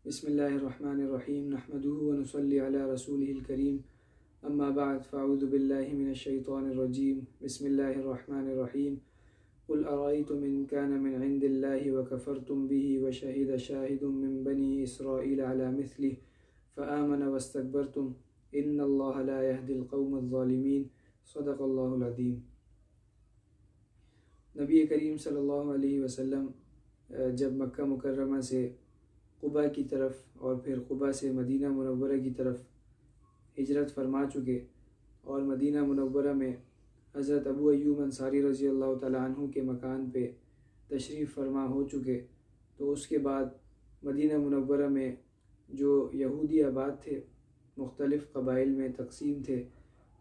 بسم اللہ الرحمن الرحیم نحمده ونصلی علی رسولہ الکریم اما بعد فاعوذ باللہ من الشیطان الرجیم بسم اللہ الرحمن الرحیم قل ارأیتم ان کان من عند اللہ وکفرتم به وشہد شاہد من بنی اسرائیل علی مثلہ فآمن واستکبرتم ان اللہ لا یہدی القوم الظالمین صدق اللہ العظیم۔ نبی کریم صلی اللہ علیہ وسلم جب مکہ مکرمہ سے قباء کی طرف اور پھر قباء سے مدینہ منورہ کی طرف ہجرت فرما چکے اور مدینہ منورہ میں حضرت ابو ایوب انصاری رضی اللہ تعالیٰ عنہ کے مکان پہ تشریف فرما ہو چکے، تو اس کے بعد مدینہ منورہ میں جو یہودی آباد تھے مختلف قبائل میں تقسیم تھے،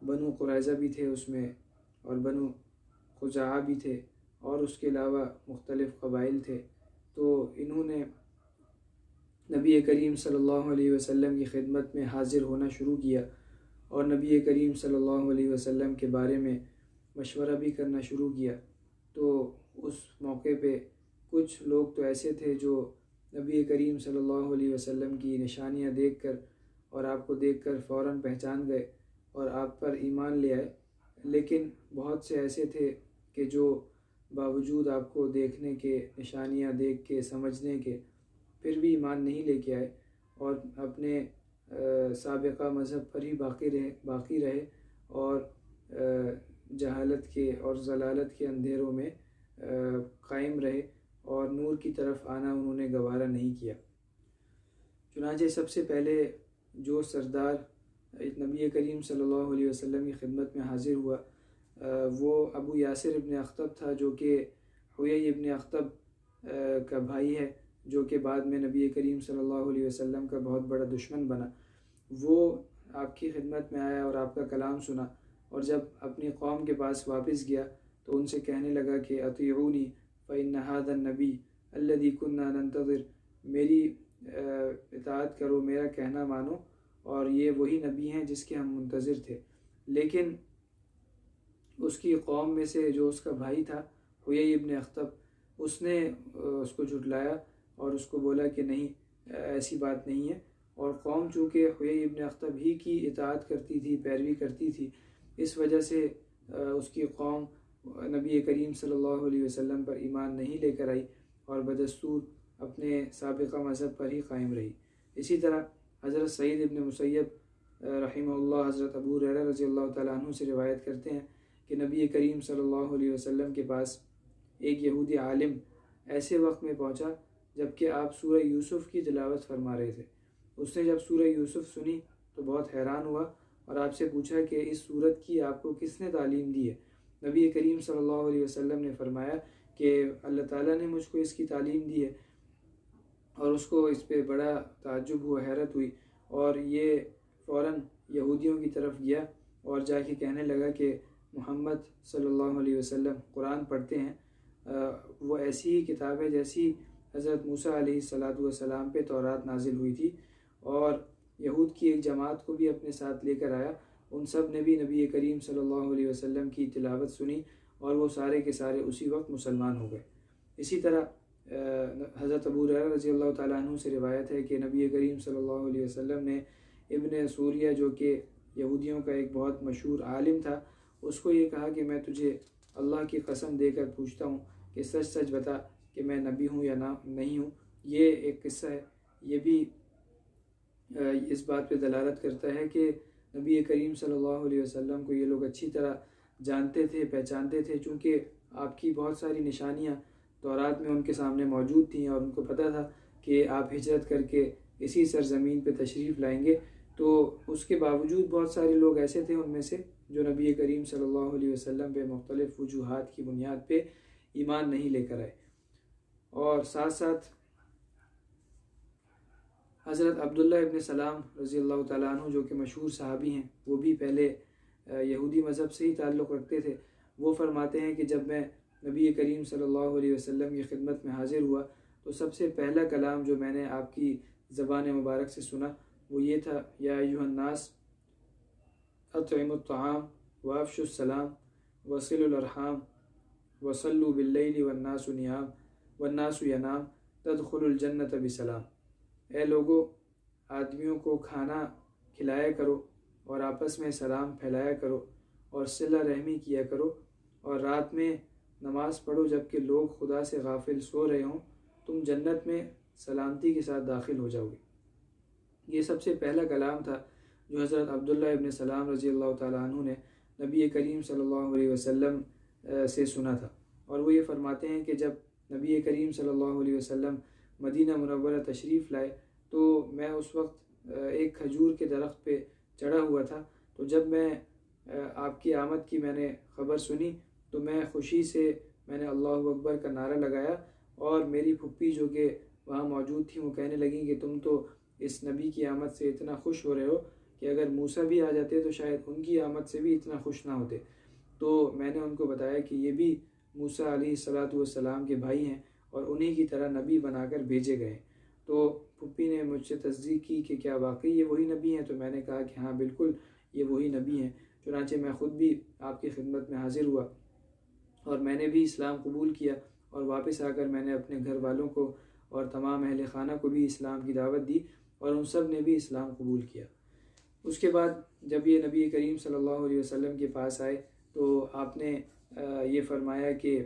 بنو قریظہ بھی تھے اس میں اور بنو خزاعہ بھی تھے اور اس کے علاوہ مختلف قبائل تھے، تو انہوں نے نبی کریم صلی اللہ علیہ وسلم کی خدمت میں حاضر ہونا شروع کیا اور نبی کریم صلی اللہ علیہ وسلم کے بارے میں مشورہ بھی کرنا شروع کیا۔ تو اس موقع پہ کچھ لوگ تو ایسے تھے جو نبی کریم صلی اللہ علیہ وسلم کی نشانیاں دیکھ کر اور آپ کو دیکھ کر فوراً پہچان گئے اور آپ پر ایمان لے آئے، لیکن بہت سے ایسے تھے کہ جو باوجود آپ کو دیکھنے کے، نشانیاں دیکھ کے، سمجھنے کے، پھر بھی ایمان نہیں لے کے آئے اور اپنے سابقہ مذہب پر ہی باقی رہے اور جہالت کے اور ضلالت کے اندھیروں میں قائم رہے اور نور کی طرف آنا انہوں نے گوارا نہیں کیا۔ چنانچہ سب سے پہلے جو سردار نبی کریم صلی اللہ علیہ وسلم کی خدمت میں حاضر ہوا وہ ابو یاسر ابن اخطب تھا، جو کہ حیی ابن اخطب کا بھائی ہے، جو کہ بعد میں نبی کریم صلی اللہ علیہ وسلم کا بہت بڑا دشمن بنا۔ وہ آپ کی خدمت میں آیا اور آپ کا کلام سنا، اور جب اپنی قوم کے پاس واپس گیا تو ان سے کہنے لگا کہ اطیعونی فإن هذا النبی الذی کنا ننتظر، میری اطاعت کرو، میرا کہنا مانو، اور یہ وہی نبی ہیں جس کے ہم منتظر تھے۔ لیکن اس کی قوم میں سے جو اس کا بھائی تھا حیی ابن اخطب، اس نے اس کو جھٹلایا اور اس کو بولا کہ نہیں، ایسی بات نہیں ہے، اور قوم چونکہ حیی ابن اخطب ہی کی اطاعت کرتی تھی، پیروی کرتی تھی، اس وجہ سے اس کی قوم نبی کریم صلی اللہ علیہ وسلم پر ایمان نہیں لے کر آئی اور بدستور اپنے سابقہ مذہب پر ہی قائم رہی۔ اسی طرح حضرت سعید ابن مسیب رحمہ اللہ حضرت ابو ہریرہ رضی اللہ تعالیٰ عنہ سے روایت کرتے ہیں کہ نبی کریم صلی اللہ علیہ وسلم کے پاس ایک یہودی عالم ایسے وقت میں پہنچا جبکہ آپ سورہ یوسف کی تلاوت فرما رہے تھے۔ اس نے جب سورہ یوسف سنی تو بہت حیران ہوا اور آپ سے پوچھا کہ اس سورت کی آپ کو کس نے تعلیم دی ہے؟ نبی کریم صلی اللہ علیہ وسلم نے فرمایا کہ اللہ تعالیٰ نے مجھ کو اس کی تعلیم دی ہے، اور اس کو اس پہ بڑا تعجب ہوا، حیرت ہوئی، اور یہ فوراً یہودیوں کی طرف گیا اور جا کے کہنے لگا کہ محمد صلی اللہ علیہ وسلم قرآن پڑھتے ہیں، وہ ایسی ہی کتاب ہے جیسی حضرت موسیٰ علیہ السلام پہ تورات نازل ہوئی تھی، اور یہود کی ایک جماعت کو بھی اپنے ساتھ لے کر آیا۔ ان سب نے بھی نبی کریم صلی اللہ علیہ وسلم کی تلاوت سنی اور وہ سارے کے سارے اسی وقت مسلمان ہو گئے۔ اسی طرح حضرت ابو ہریرہ رضی اللہ تعالیٰ عنہ سے روایت ہے کہ نبی کریم صلی اللہ علیہ وسلم نے ابن سوریہ، جو کہ یہودیوں کا ایک بہت مشہور عالم تھا، اس کو یہ کہا کہ میں تجھے اللہ کی قسم دے کر پوچھتا ہوں کہ سچ سچ بتا کہ میں نبی ہوں یا نہیں ہوں۔ یہ ایک قصہ ہے، یہ بھی اس بات پہ دلالت کرتا ہے کہ نبی کریم صلی اللہ علیہ وسلم کو یہ لوگ اچھی طرح جانتے تھے، پہچانتے تھے، چونکہ آپ کی بہت ساری نشانیاں تورات میں ان کے سامنے موجود تھیں اور ان کو پتہ تھا کہ آپ ہجرت کر کے اسی سرزمین پہ تشریف لائیں گے، تو اس کے باوجود بہت سارے لوگ ایسے تھے ان میں سے جو نبی کریم صلی اللہ علیہ وسلم پہ مختلف وجوہات کی بنیاد پہ ایمان نہیں لے کر آئے۔ اور ساتھ ساتھ حضرت عبداللہ ابن سلام رضی اللہ تعالیٰ عنہ، جو کہ مشہور صحابی ہیں، وہ بھی پہلے یہودی مذہب سے ہی تعلق رکھتے تھے۔ وہ فرماتے ہیں کہ جب میں نبی کریم صلی اللہ علیہ وسلم کی خدمت میں حاضر ہوا تو سب سے پہلا کلام جو میں نے آپ کی زبان مبارک سے سنا وہ یہ تھا، یا ایھا الناس اطعموا الطعام وافشوا السلام وصلوا الارحام وصلوا باللیل والناس نیام والناس ینام تدخلوا الجنۃ بسلام۔ اے لوگو، آدمیوں کو کھانا کھلایا کرو اور آپس میں سلام پھیلایا کرو اور صلہ رحمی کیا کرو، اور رات میں نماز پڑھو جب کہ لوگ خدا سے غافل سو رہے ہوں، تم جنت میں سلامتی کے ساتھ داخل ہو جاؤ گے۔ یہ سب سے پہلا کلام تھا جو حضرت عبداللہ ابن سلام رضی اللہ تعالیٰ عنہ نے نبی کریم صلی اللہ علیہ وسلم سے سنا تھا، اور وہ یہ فرماتے ہیں کہ جب نبی کریم صلی اللہ علیہ وسلم مدینہ منورہ تشریف لائے تو میں اس وقت ایک کھجور کے درخت پہ چڑھا ہوا تھا، تو جب میں آپ کی آمد کی میں نے خبر سنی تو میں خوشی سے میں نے اللہ اکبر کا نعرہ لگایا، اور میری پھپھی جو کہ وہاں موجود تھی وہ کہنے لگیں کہ تم تو اس نبی کی آمد سے اتنا خوش ہو رہے ہو کہ اگر موسیٰ بھی آ جاتے تو شاید ان کی آمد سے بھی اتنا خوش نہ ہوتے۔ تو میں نے ان کو بتایا کہ یہ بھی موسیٰ علیہ الصلاۃ والسلام کے بھائی ہیں اور انہی کی طرح نبی بنا کر بھیجے گئے۔ تو پھپھی نے مجھ سے تصدیق کی کہ کیا واقعی یہ وہی نبی ہیں؟ تو میں نے کہا کہ ہاں بالکل یہ وہی نبی ہیں۔ چنانچہ میں خود بھی آپ کی خدمت میں حاضر ہوا اور میں نے بھی اسلام قبول کیا، اور واپس آ کر میں نے اپنے گھر والوں کو اور تمام اہل خانہ کو بھی اسلام کی دعوت دی، اور ان سب نے بھی اسلام قبول کیا۔ اس کے بعد جب یہ نبی کریم صلی اللہ علیہ وسلم کے پاس آئے تو آپ نے یہ فرمایا کہ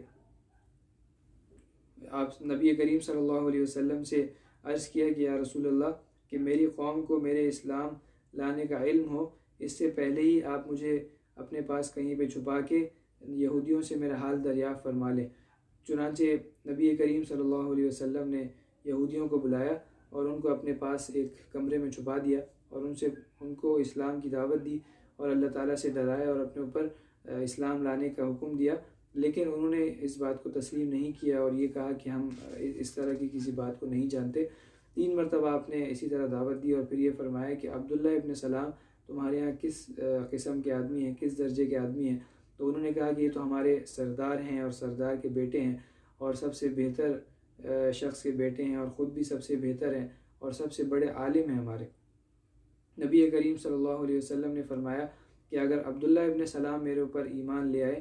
آپ نبی کریم صلی اللہ علیہ وسلم سے عرض کیا کہ یا رسول اللہ، کہ میری قوم کو میرے اسلام لانے کا علم ہو، اس سے پہلے ہی آپ مجھے اپنے پاس کہیں پہ چھپا کے یہودیوں سے میرا حال دریافت فرما لیں۔ چنانچہ نبی کریم صلی اللہ علیہ وسلم نے یہودیوں کو بلایا اور ان کو اپنے پاس ایک کمرے میں چھپا دیا، اور ان کو اسلام کی دعوت دی اور اللہ تعالیٰ سے ڈرایا اور اپنے اوپر اسلام لانے کا حکم دیا، لیکن انہوں نے اس بات کو تسلیم نہیں کیا اور یہ کہا کہ ہم اس طرح کی کسی بات کو نہیں جانتے۔ 3 مرتبہ آپ نے اسی طرح دعوت دی اور پھر یہ فرمایا کہ عبداللہ ابن سلام تمہارے یہاں کس قسم کے آدمی ہیں، کس درجے کے آدمی ہیں؟ تو انہوں نے کہا کہ یہ تو ہمارے سردار ہیں اور سردار کے بیٹے ہیں اور سب سے بہتر شخص کے بیٹے ہیں، اور خود بھی سب سے بہتر ہیں اور سب سے بڑے عالم ہیں ہمارے۔ نبی کریم صلی اللہ علیہ وسلم نے فرمایا کہ اگر عبداللہ ابن سلام میرے اوپر ایمان لے آئے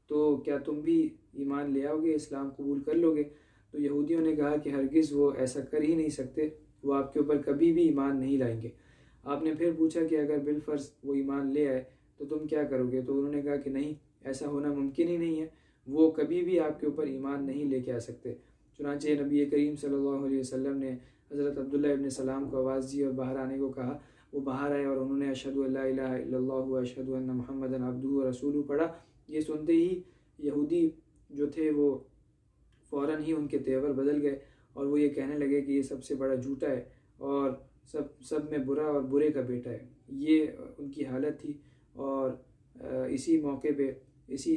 تو کیا تم بھی ایمان لے آؤ گے، اسلام قبول کر لو گے؟ تو یہودیوں نے کہا کہ ہرگز وہ ایسا کر ہی نہیں سکتے، وہ آپ کے اوپر کبھی بھی ایمان نہیں لائیں گے۔ آپ نے پھر پوچھا کہ اگر بالفرض وہ ایمان لے آئے تو تم کیا کرو گے؟ تو انہوں نے کہا کہ نہیں، ایسا ہونا ممکن ہی نہیں ہے، وہ کبھی بھی آپ کے اوپر ایمان نہیں لے کے آ سکتے۔ چنانچہ نبی کریم صلی اللہ علیہ وسلم نے حضرت عبداللہ ابن سلام کو آواز دی اور باہر آنے کو کہا۔ وہ باہر آئے اور انہوں نے اشہد ان لا الہ الا اللہ و اشہد ان محمدًا عبدہ و رسولہ پڑھا۔ یہ سنتے ہی یہودی جو تھے وہ فوراً ہی ان کے تیور بدل گئے اور وہ یہ کہنے لگے کہ یہ سب سے بڑا جھوٹا ہے اور سب میں برا اور برے کا بیٹا ہے۔ یہ ان کی حالت تھی، اور اسی موقع پہ اسی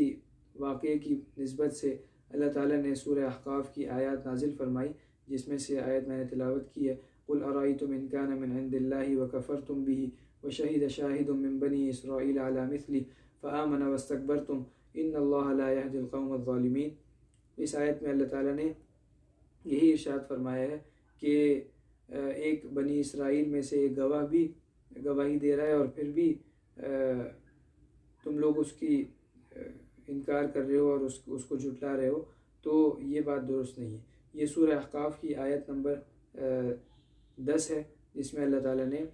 واقعے کی نسبت سے اللہ تعالیٰ نے سورہ احقاف کی آیات نازل فرمائی، جس میں سے آیت میں نے تلاوت کی ہے، قُلْ أَرَأَيْتُمْ إِنْ كَانَ مِنْ عِنْدِ اللَّهِ وَكَفَرْتُمْ بِهِ وَشَهِدَ شَاهِدٌ مِّن بَنِي إِسْرَائِيلَ عَلَى مِثْلِهِ فَآمَنَ وَاسْتَكْبَرْتُمْ إِنَّ اللَّهَ لَا يَهْدِي الْقَوْمَ الظَّالِمِينَ۔ اس آیت میں اللہ تعالیٰ نے یہی ارشاد فرمایا ہے کہ ایک بنی اسرائیل میں سے ایک گواہ بھی گواہی دے رہا ہے اور پھر بھی تم لوگ اس کی انکار کر رہے ہو اور اس کو جھٹلا رہے ہو، تو یہ بات درست نہیں ہے۔ یہ سورہ احقاف کی آیت نمبر 10 ہے، جس میں اللہ تعالیٰ نے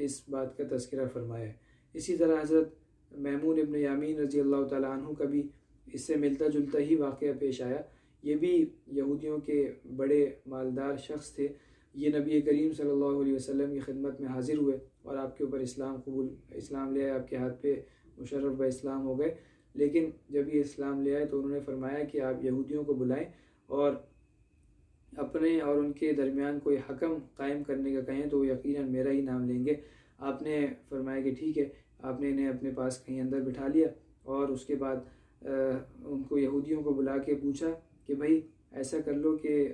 اس بات کا تذکرہ فرمایا ہے۔ اسی طرح حضرت میمون ابن یامین رضی اللہ تعالیٰ عنہ کا بھی اس سے ملتا جلتا ہی واقعہ پیش آیا۔ یہ بھی یہودیوں کے بڑے مالدار شخص تھے۔ یہ نبی کریم صلی اللہ علیہ وسلم کی خدمت میں حاضر ہوئے اور آپ کے اوپر اسلام لے آئے، آپ کے ہاتھ پہ مشرف با اسلام ہو گئے، لیکن جب یہ اسلام لے آئے تو انہوں نے فرمایا کہ آپ یہودیوں کو بلائیں اور اپنے اور ان کے درمیان کوئی حکم قائم کرنے کا کہیں تو وہ یقیناً میرا ہی نام لیں گے۔ آپ نے فرمایا کہ ٹھیک ہے۔ آپ نے انہیں اپنے پاس کہیں اندر بٹھا لیا اور اس کے بعد ان کو یہودیوں کو بلا کے پوچھا کہ بھائی ایسا کر لو کہ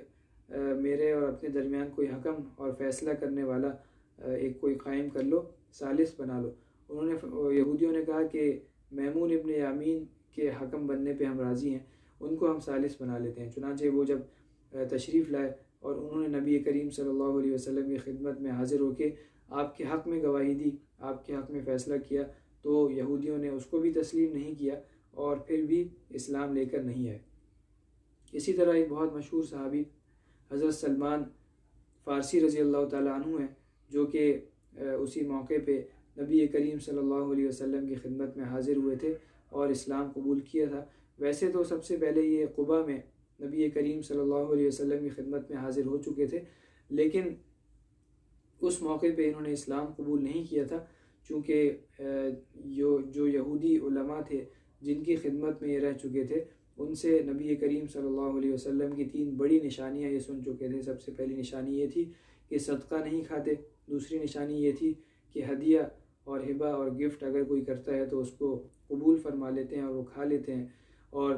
میرے اور اپنے درمیان کوئی حکم اور فیصلہ کرنے والا ایک کوئی قائم کر لو، ثالث بنا لو۔ یہودیوں نے کہا کہ میمون ابن یامین کے حکم بننے پہ ہم راضی ہیں، ان کو ہم ثالث بنا لیتے ہیں۔ چنانچہ وہ جب تشریف لائے اور انہوں نے نبی کریم صلی اللہ علیہ وسلم کی خدمت میں حاضر ہو کے آپ کے حق میں گواہی دی، آپ کے حق میں فیصلہ کیا، تو یہودیوں نے اس کو بھی تسلیم نہیں کیا اور پھر بھی اسلام لے کر نہیں آئے۔ اسی طرح ایک بہت مشہور صحابی حضرت سلمان فارسی رضی اللہ تعالیٰ عنہ ہیں، جو کہ اسی موقع پہ نبی کریم صلی اللہ علیہ وسلم کی خدمت میں حاضر ہوئے تھے اور اسلام قبول کیا تھا۔ ویسے تو سب سے پہلے یہ قباء میں نبی کریم صلی اللہ علیہ وسلم کی خدمت میں حاضر ہو چکے تھے، لیکن اس موقع پہ انہوں نے اسلام قبول نہیں کیا تھا، چونکہ جو یہودی علماء تھے جن کی خدمت میں یہ رہ چکے تھے، ان سے نبی کریم صلی اللہ علیہ وسلم کی 3 بڑی نشانیاں یہ سن چکے تھے۔ سب سے پہلی نشانی یہ تھی کہ صدقہ نہیں کھاتے، دوسری نشانی یہ تھی کہ ہدیہ اور ہبہ اور گفٹ اگر کوئی کرتا ہے تو اس کو قبول فرما لیتے ہیں اور وہ کھا لیتے ہیں، اور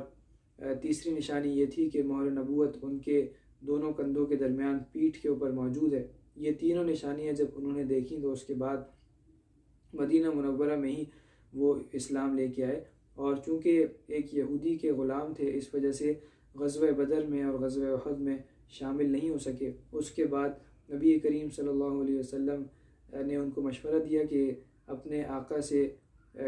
تیسری نشانی یہ تھی کہ مہر نبوت ان کے دونوں کندھوں کے درمیان پیٹھ کے اوپر موجود ہے۔ یہ تینوں نشانیاں جب انہوں نے دیکھیں تو اس کے بعد مدینہ منورہ میں ہی وہ اسلام لے کے آئے، اور چونکہ ایک یہودی کے غلام تھے اس وجہ سے غزوہ بدر میں اور غزوہ احد میں شامل نہیں ہو سکے۔ اس کے بعد نبی کریم صلی اللہ علیہ وسلم نے ان کو مشورہ دیا کہ اپنے آقا سے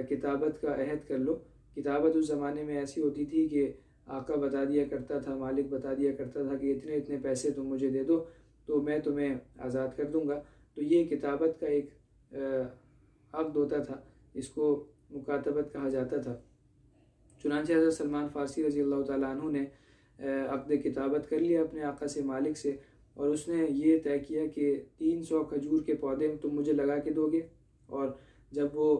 کتابت کا عہد کر لو۔ کتابت اس زمانے میں ایسی ہوتی تھی کہ آقا بتا دیا کرتا تھا، مالک بتا دیا کرتا تھا کہ اتنے اتنے پیسے تم مجھے دے دو تو میں تمہیں آزاد کر دوں گا۔ تو یہ کتابت کا ایک عقد ہوتا تھا، اس کو مکاتبت کہا جاتا تھا۔ چنانچہ حضرت سلمان فارسی رضی اللہ تعالیٰ عنہ نے عقد کتابت کر لیا اپنے آقا سے، مالک سے، اور اس نے یہ طے کیا کہ 300 کھجور کے پودے تم مجھے لگا کے دو گے، اور جب وہ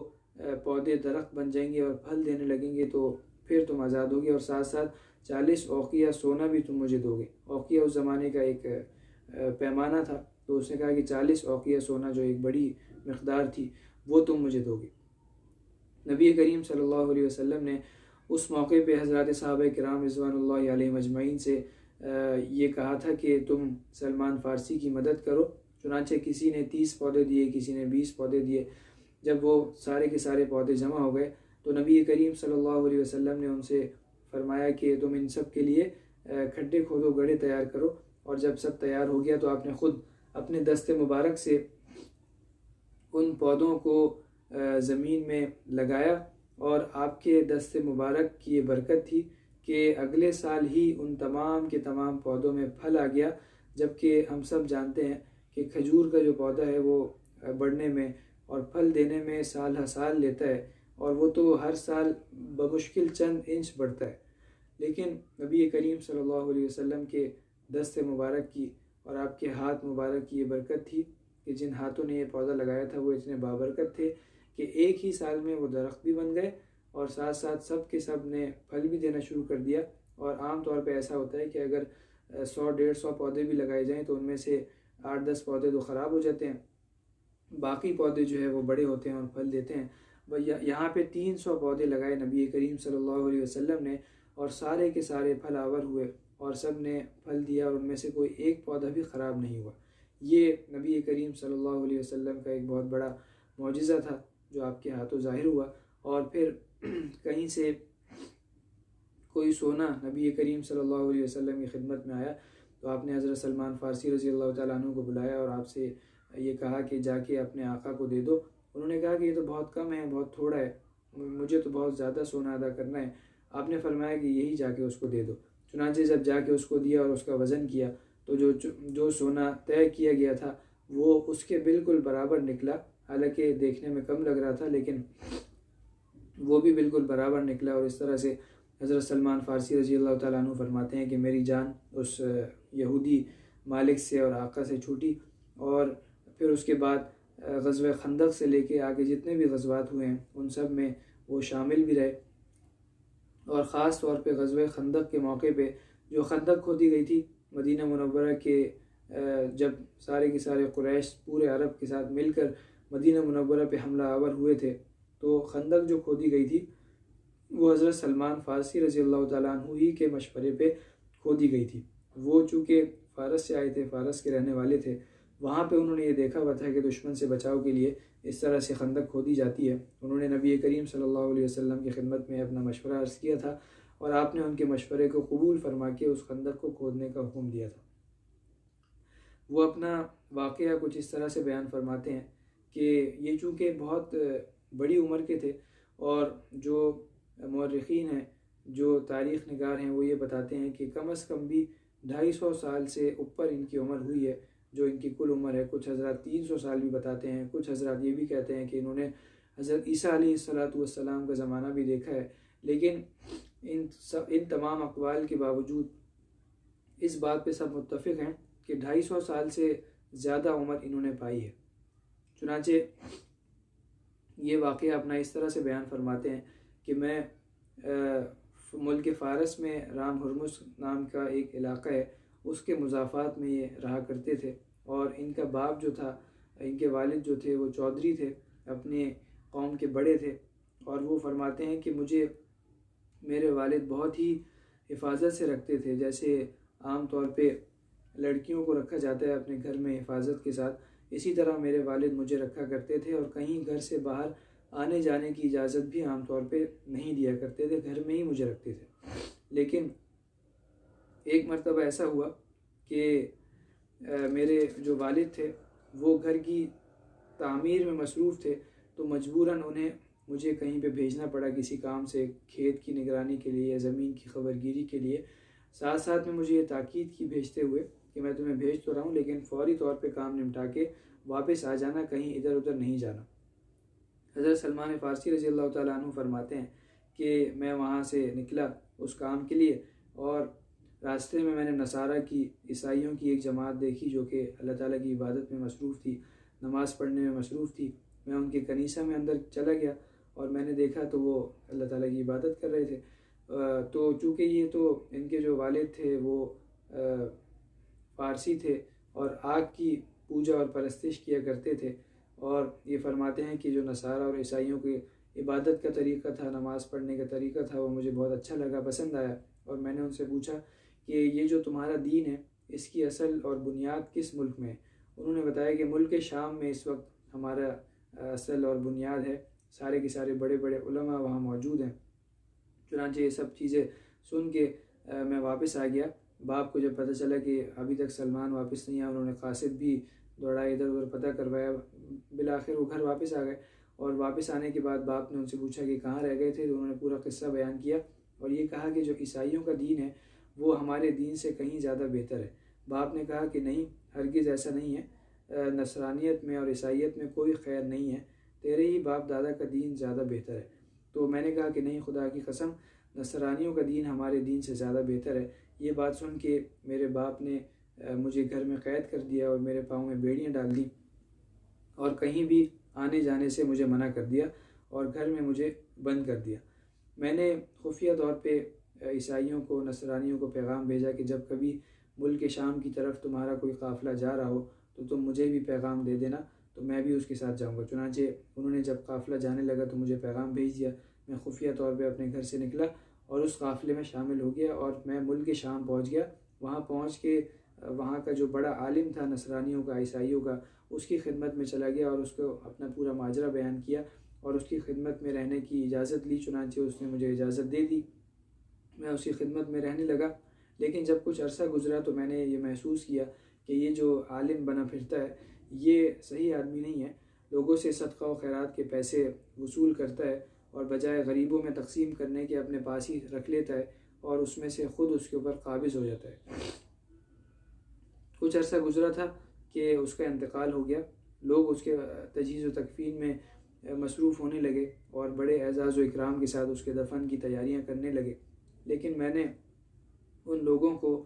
پودے درخت بن جائیں گے اور پھل دینے لگیں گے تو پھر تم آزاد ہوگے، اور ساتھ ساتھ 40 اوقیہ سونا بھی تم مجھے دو گے۔ اوقیہ اس زمانے کا ایک پیمانہ تھا، تو اس نے کہا کہ 40 اوقیہ سونا، جو ایک بڑی مقدار تھی، وہ تم مجھے دو گے۔ نبی کریم صلی اللہ علیہ وسلم نے اس موقع پہ حضرات صحابہ کرام رضوان اللہ علیہ مجمعین سے یہ کہا تھا کہ تم سلمان فارسی کی مدد کرو۔ چنانچہ کسی نے 30 پودے دیے، کسی نے 20 پودے دیے۔ جب وہ سارے کے سارے پودے جمع ہو گئے تو نبی کریم صلی اللہ علیہ وسلم نے ان سے فرمایا کہ تم ان سب کے لیے کھڈے کھودو، گڑھے تیار کرو، اور جب سب تیار ہو گیا تو آپ نے خود اپنے دست مبارک سے ان پودوں کو زمین میں لگایا، اور آپ کے دست مبارک کی یہ برکت تھی کہ اگلے سال ہی ان تمام کے تمام پودوں میں پھل آ گیا، جبکہ ہم سب جانتے ہیں کہ کھجور کا جو پودا ہے وہ بڑھنے میں اور پھل دینے میں سال ہر سال لیتا ہے، اور وہ تو ہر سال بمشکل چند انچ بڑھتا ہے، لیکن نبی کریم صلی اللہ علیہ وسلم کے دست مبارک کی اور آپ کے ہاتھ مبارک کی یہ برکت تھی کہ جن ہاتھوں نے یہ پودا لگایا تھا وہ اتنے بابرکت تھے کہ ایک ہی سال میں وہ درخت بھی بن گئے، اور ساتھ ساتھ سب کے سب نے پھل بھی دینا شروع کر دیا۔ اور عام طور پہ ایسا ہوتا ہے کہ اگر 100-150 پودے بھی لگائے جائیں تو ان میں سے 8-10 پودے تو خراب ہو جاتے ہیں، باقی پودے جو ہے وہ بڑے ہوتے ہیں اور پھل دیتے ہیں۔ یہاں پہ 300 پودے لگائے نبی کریم صلی اللہ علیہ وسلم نے، اور سارے کے سارے پھل آور ہوئے اور سب نے پھل دیا، اور ان میں سے کوئی ایک پودا بھی خراب نہیں ہوا۔ یہ نبی کریم صلی اللہ علیہ وسلم کا ایک بہت بڑا معجزہ تھا جو آپ کے ہاتھوں ظاہر ہوا۔ اور پھر کہیں سے کوئی سونا نبی کریم صلی اللہ علیہ وسلم کی خدمت میں آیا تو آپ نے حضرت سلمان فارسی رضی اللہ تعالیٰ عنہ کو بلایا اور آپ سے یہ کہا کہ جا کے اپنے آقا کو دے دو۔ انہوں نے کہا کہ یہ تو بہت کم ہے، بہت تھوڑا ہے، مجھے تو بہت زیادہ سونا ادا کرنا ہے۔ آپ نے فرمایا کہ یہی جا کے اس کو دے دو۔ چنانچہ جب جا کے اس کو دیا اور اس کا وزن کیا تو جو سونا طے کیا گیا تھا وہ اس کے بالکل برابر نکلا، حالانکہ دیکھنے میں کم لگ رہا تھا لیکن وہ بھی بالکل برابر نکلا۔ اور اس طرح سے حضرت سلمان فارسی رضی اللہ تعالیٰ عنہ فرماتے ہیں کہ میری جان اس یہودی مالک سے اور آقا سے چھوٹی، اور پھر اس کے بعد غزوہ خندق سے لے کے آگے جتنے بھی غزوات ہوئے ہیں ان سب میں وہ شامل بھی رہے، اور خاص طور پہ غزوہ خندق کے موقع پہ جو خندق کھودی گئی تھی مدینہ منورہ کے، جب سارے کے سارے قریش پورے عرب کے ساتھ مل کر مدینہ منورہ پہ حملہ آور ہوئے تھے، تو خندق جو کھودی گئی تھی وہ حضرت سلمان فارسی رضی اللہ تعالیٰ عنہ ہی کے مشورے پہ کھودی گئی تھی۔ وہ چونکہ فارس سے آئے تھے، فارس کے رہنے والے تھے، وہاں پہ انہوں نے یہ دیکھا ہوا تھا کہ دشمن سے بچاؤ کے لیے اس طرح سے خندق کھودی جاتی ہے۔ انہوں نے نبی کریم صلی اللہ علیہ وسلم کی خدمت میں اپنا مشورہ عرض کیا تھا، اور آپ نے ان کے مشورے کو قبول فرما کے اس خندق کو کھودنے کا حکم دیا تھا۔ وہ اپنا واقعہ کچھ اس طرح سے بیان فرماتے ہیں کہ یہ چونکہ بہت بڑی عمر کے تھے، اور جو مورخین ہیں، جو تاریخ نگار ہیں، وہ یہ بتاتے ہیں کہ کم از کم بھی 250 سال سے اوپر ان کی عمر ہوئی ہے جو ان کی کل عمر ہے. کچھ حضرات 300 سال بھی بتاتے ہیں، کچھ حضرات یہ بھی کہتے ہیں کہ انہوں نے حضرت عیسیٰ علیہ السلام کا زمانہ بھی دیکھا ہے. لیکن ان تمام اقوال کے باوجود اس بات پہ سب متفق ہیں کہ 250 سال سے زیادہ عمر انہوں نے پائی ہے. چنانچہ یہ واقعہ اپنا اس طرح سے بیان فرماتے ہیں کہ میں ملک فارس میں رام ہرمز نام کا ایک علاقہ ہے، اس کے مضافات میں یہ رہا کرتے تھے. اور ان کا باپ جو تھا، ان کے والد جو تھے وہ چودھری تھے، اپنے قوم کے بڑے تھے. اور وہ فرماتے ہیں کہ مجھے میرے والد بہت ہی حفاظت سے رکھتے تھے، جیسے عام طور پہ لڑکیوں کو رکھا جاتا ہے اپنے گھر میں حفاظت کے ساتھ، اسی طرح میرے والد مجھے رکھا کرتے تھے. اور کہیں گھر سے باہر آنے جانے کی اجازت بھی عام طور پہ نہیں دیا کرتے تھے، گھر میں ہی مجھے رکھتے تھے. لیکن ایک مرتبہ ایسا ہوا کہ میرے جو والد تھے وہ گھر کی تعمیر میں مصروف تھے، تو مجبوراً انہیں مجھے کہیں پہ بھیجنا پڑا کسی کام سے، کھیت کی نگرانی کے لیے یا زمین کی خبرگیری کے لیے. ساتھ ساتھ میں مجھے یہ تاکید کی بھیجتے ہوئے کہ میں تمہیں بھیج تو رہا ہوں لیکن فوری طور پہ کام نمٹا کے واپس آ جانا، کہیں ادھر ادھر نہیں جانا. حضرت سلمان فارسی رضی اللہ تعالیٰ عنہ فرماتے ہیں کہ میں وہاں سے نکلا اس کام کے لیے، اور راستے میں میں نے نصارہ کی، عیسائیوں کی ایک جماعت دیکھی جو کہ اللہ تعالیٰ کی عبادت میں مصروف تھی، نماز پڑھنے میں مصروف تھی. میں ان کے کنیسہ میں اندر چلا گیا اور میں نے دیکھا تو وہ اللہ تعالیٰ کی عبادت کر رہے تھے. تو چونکہ یہ تو ان کے جو والد تھے وہ فارسی تھے اور آگ کی پوجا اور پرستش کیا کرتے تھے. اور یہ فرماتے ہیں کہ جو نصارہ اور عیسائیوں کی عبادت کا طریقہ تھا، نماز پڑھنے کا طریقہ تھا، وہ مجھے بہت اچھا لگا، پسند آیا. اور میں نے ان سے پوچھا کہ یہ جو تمہارا دین ہے اس کی اصل اور بنیاد کس ملک میں ہے؟ انہوں نے بتایا کہ ملک شام میں اس وقت ہمارا اصل اور بنیاد ہے، سارے کے سارے بڑے بڑے علماء وہاں موجود ہیں. چنانچہ یہ سب چیزیں سن کے میں واپس آ گیا. باپ کو جب پتہ چلا کہ ابھی تک سلمان واپس نہیں آیا، انہوں نے قاصد بھی دوڑایا، ادھر ادھر پتہ کروایا، بالآخر وہ گھر واپس آ گئے. اور واپس آنے کے بعد باپ نے ان سے پوچھا کہ کہاں رہ گئے تھے، تو انہوں نے پورا قصہ بیان کیا اور یہ کہا کہ جو عیسائیوں کا دین ہے وہ ہمارے دین سے کہیں زیادہ بہتر ہے. باپ نے کہا کہ نہیں، ہرگز ایسا نہیں ہے، نصرانیت میں اور عیسائیت میں کوئی خیر نہیں ہے، تیرے ہی باپ دادا کا دین زیادہ بہتر ہے. تو میں نے کہا کہ نہیں، خدا کی قسم، نصرانیوں کا دین ہمارے دین سے زیادہ بہتر ہے. یہ بات سن کے میرے باپ نے مجھے گھر میں قید کر دیا اور میرے پاؤں میں بیڑیاں ڈال دیں اور کہیں بھی آنے جانے سے مجھے منع کر دیا اور گھر میں مجھے بند کر دیا. میں نے خفیہ طور پہ عیسائیوں کو، نصرانیوں کو پیغام بھیجا کہ جب کبھی ملک شام کی طرف تمہارا کوئی قافلہ جا رہا ہو تو تم مجھے بھی پیغام دے دینا، تو میں بھی اس کے ساتھ جاؤں گا. چنانچہ انہوں نے جب قافلہ جانے لگا تو مجھے پیغام بھیج دیا. میں خفیہ طور پہ اپنے گھر سے نکلا اور اس قافلے میں شامل ہو گیا اور میں ملک شام پہنچ گیا. وہاں پہنچ کے وہاں کا جو بڑا عالم تھا نصرانیوں کا، عیسائیوں کا، اس کی خدمت میں چلا گیا اور اس کو اپنا پورا ماجرا بیان کیا اور اس کی خدمت میں رہنے کی اجازت لی. چنانچہ اس نے مجھے اجازت دے دی، میں اس کی خدمت میں رہنے لگا. لیکن جب کچھ عرصہ گزرا تو میں نے یہ محسوس کیا کہ یہ جو عالم بنا پھرتا ہے یہ صحیح آدمی نہیں ہے، لوگوں سے صدقہ و خیرات کے پیسے وصول کرتا ہے اور بجائے غریبوں میں تقسیم کرنے کے اپنے پاس ہی رکھ لیتا ہے اور اس میں سے خود اس کے اوپر قابض ہو جاتا ہے. کچھ عرصہ گزرا تھا کہ اس کا انتقال ہو گیا. لوگ اس کے تجہیز و تکفین میں مصروف ہونے لگے اور بڑے اعزاز و اکرام کے ساتھ اس کے دفن کی تیاریاں کرنے لگے. لیکن میں نے ان لوگوں کو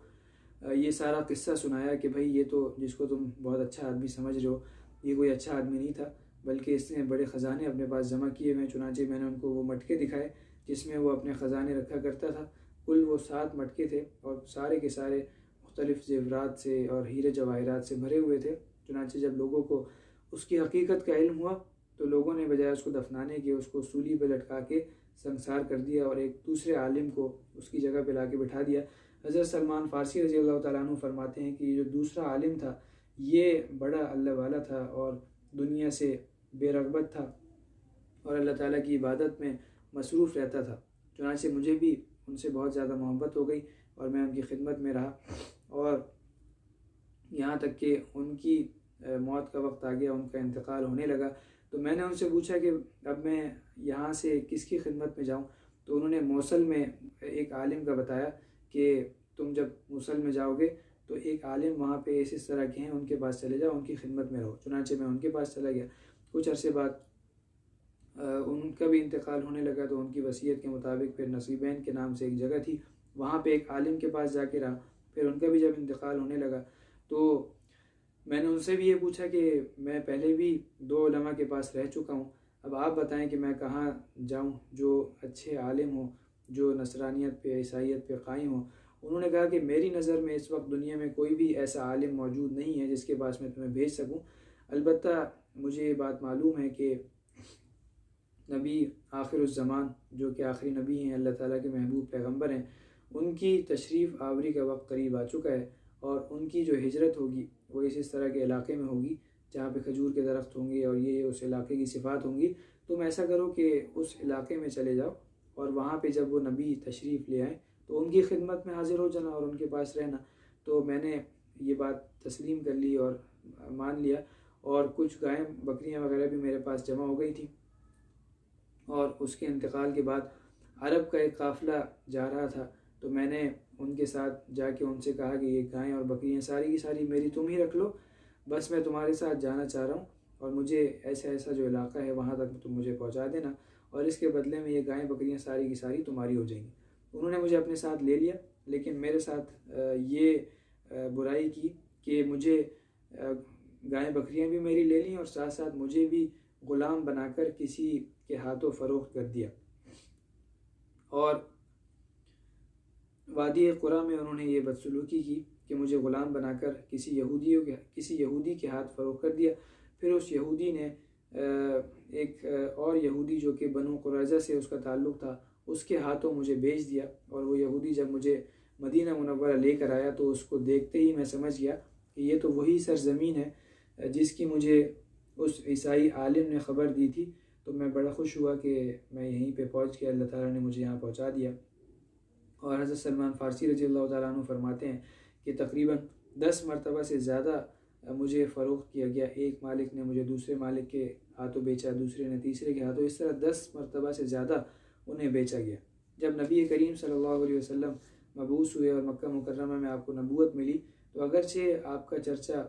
یہ سارا قصہ سنایا کہ بھائی یہ تو جس کو تم بہت اچھا آدمی سمجھ رہے ہو، یہ کوئی اچھا آدمی نہیں تھا، بلکہ اس نے بڑے خزانے اپنے پاس جمع کیے ہوئے. چنانچہ میں نے ان کو وہ مٹکے دکھائے جس میں وہ اپنے خزانے رکھا کرتا تھا. کل وہ 7 مٹکے تھے اور سارے کے سارے مختلف زیورات سے اور ہیرے جواہرات سے بھرے ہوئے تھے. چنانچہ جب لوگوں کو اس کی حقیقت کا علم ہوا تو لوگوں نے بجائے اس کو دفنانے کے اس کو سولی پہ لٹکا کے سنسار کر دیا اور ایک دوسرے عالم کو اس کی جگہ پہ لا کے بٹھا دیا. حضرت سلمان فارسی رضی اللہ تعالیٰ عنہ فرماتے ہیں کہ یہ جو دوسرا عالم تھا یہ بڑا اللہ والا تھا اور دنیا سے بے رغبت تھا اور اللہ تعالیٰ کی عبادت میں مصروف رہتا تھا. چنانچہ مجھے بھی ان سے بہت زیادہ محبت ہو گئی اور میں ان کی خدمت میں رہا اور یہاں تک کہ ان کی موت کا وقت آ گیا، ان کا انتقال ہونے لگا. تو میں نے ان سے پوچھا کہ اب میں یہاں سے کس کی خدمت میں جاؤں؟ تو انہوں نے موصل میں ایک عالم کا بتایا کہ تم جب موصل میں جاؤ گے تو ایک عالم وہاں پہ اس طرح کے ہیں، ان کے پاس چلے جاؤ، ان کی خدمت میں رہو۔ چنانچہ میں ان کے پاس چلا گیا۔ کچھ عرصے بعد ان کا بھی انتقال ہونے لگا، تو ان کی وصیت کے مطابق پھر نصیبین کے نام سے ایک جگہ تھی، وہاں پہ ایک عالم کے پاس جا کے رہا۔ پھر ان کا بھی جب انتقال ہونے لگا تو میں نے ان سے بھی یہ پوچھا کہ میں پہلے بھی 2 علماء کے پاس رہ چکا ہوں، اب آپ بتائیں کہ میں کہاں جاؤں جو اچھے عالم ہوں، جو نصرانیت پہ عیسائیت پہ قائم ہوں۔ انہوں نے کہا کہ میری نظر میں اس وقت دنیا میں کوئی بھی ایسا عالم موجود نہیں ہے جس کے پاس میں تمہیں بھیج سکوں، البتہ مجھے یہ بات معلوم ہے کہ نبی آخر الزمان جو کہ آخری نبی ہیں، اللہ تعالیٰ کے محبوب پیغمبر ہیں، ان کی تشریف آوری کا وقت قریب آ چکا ہے، اور ان کی جو ہجرت ہوگی وہ اس طرح کے علاقے میں ہوگی جہاں پہ کھجور کے درخت ہوں گے اور یہ اس علاقے کی صفات ہوں گی۔ تم ایسا کرو کہ اس علاقے میں چلے جاؤ، اور وہاں پہ جب وہ نبی تشریف لے آئیں تو ان کی خدمت میں حاضر ہو جانا اور ان کے پاس رہنا۔ تو میں نے یہ بات تسلیم کر لی اور مان لیا، اور کچھ گائیں بکریاں وغیرہ بھی میرے پاس جمع ہو گئی تھیں۔ اور اس کے انتقال کے بعد عرب کا ایک قافلہ جا رہا تھا، تو میں نے ان کے ساتھ جا کے ان سے کہا کہ یہ گائیں اور بکریاں ساری کی ساری میری تم ہی رکھ لو، بس میں تمہارے ساتھ جانا چاہ رہا ہوں، اور مجھے ایسا جو علاقہ ہے وہاں تک تم مجھے پہنچا دینا، اور اس کے بدلے میں یہ گائیں بکریاں ساری کی ساری تمہاری ہو جائیں گی۔ انہوں نے مجھے اپنے ساتھ لے لیا، لیکن میرے ساتھ یہ برائی کی کہ مجھے گائیں بکریاں بھی میری لے لیں اور ساتھ ساتھ مجھے بھی غلام بنا کر کسی کے ہاتھوں فروخت کر دیا۔ اور وادی قریٰ میں انہوں نے یہ بدسلوکی کی کہ مجھے غلام بنا کر کسی یہودی کے ہاتھ فروخت کر دیا۔ پھر اس یہودی نے ایک اور یہودی جو کہ بنو قریظہ سے اس کا تعلق تھا، اس کے ہاتھوں مجھے بیچ دیا، اور وہ یہودی جب مجھے مدینہ منورہ لے کر آیا تو اس کو دیکھتے ہی میں سمجھ گیا کہ یہ تو وہی سرزمین ہے جس کی مجھے اس عیسائی عالم نے خبر دی تھی۔ تو میں بڑا خوش ہوا کہ میں یہیں پہ پہنچ گیا، اللہ تعالیٰ نے مجھے یہاں پہنچا دیا۔ اور حضرت سلمان فارسی رضی اللہ تعالیٰ عنہ فرماتے ہیں کہ تقریباً 10 مرتبہ سے زیادہ مجھے فروخت کیا گیا، ایک مالک نے مجھے دوسرے مالک کے ہاتھوں بیچا، دوسرے نے تیسرے کے ہاتھوں، اس طرح 10 مرتبہ سے زیادہ انہیں بیچا گیا۔ جب نبی کریم صلی اللہ علیہ وسلم مبعوث ہوئے اور مکہ مکرمہ میں آپ کو نبوت ملی، تو اگرچہ آپ کا چرچا